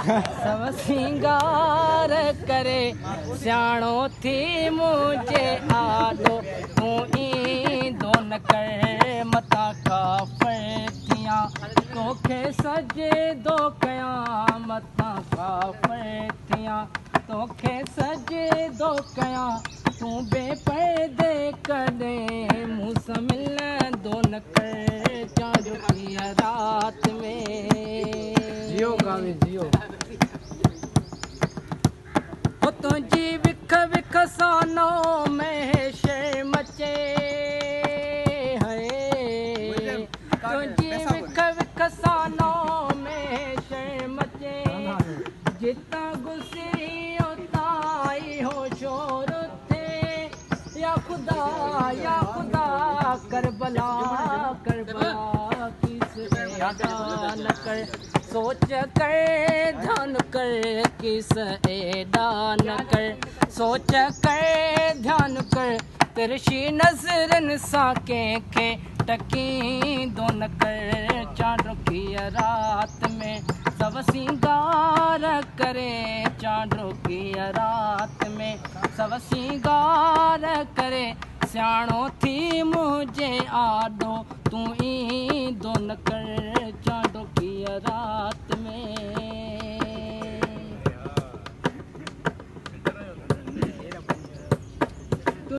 सब सिंगार करे सियाणो थी मुझे आदो तू ई दोन कर मता का फतियां तोखे सजे दो कया मता का फतियां तोखे सजे दो कया तू बेपर्दे करे मुझसे मिलने दोन कर चांद की रात में जियो गावे जियो हो तुझी विख विख सानो में शे मचे है तुझी विख विख सानो में शे मचे जितना गुसरी उताई हो शोर थे या खुदा करबला करबला किस एदा न कर सोच कर ध्यान कर किस एदा न कर सोच कर ध्यान कर तिरछी नजरन साके के टकी दोन कर चांद की रात में सब सिंगार करे चांद की रात में सब सिंगार करे सियाणो थी मुझे आदो तू ई दोन कर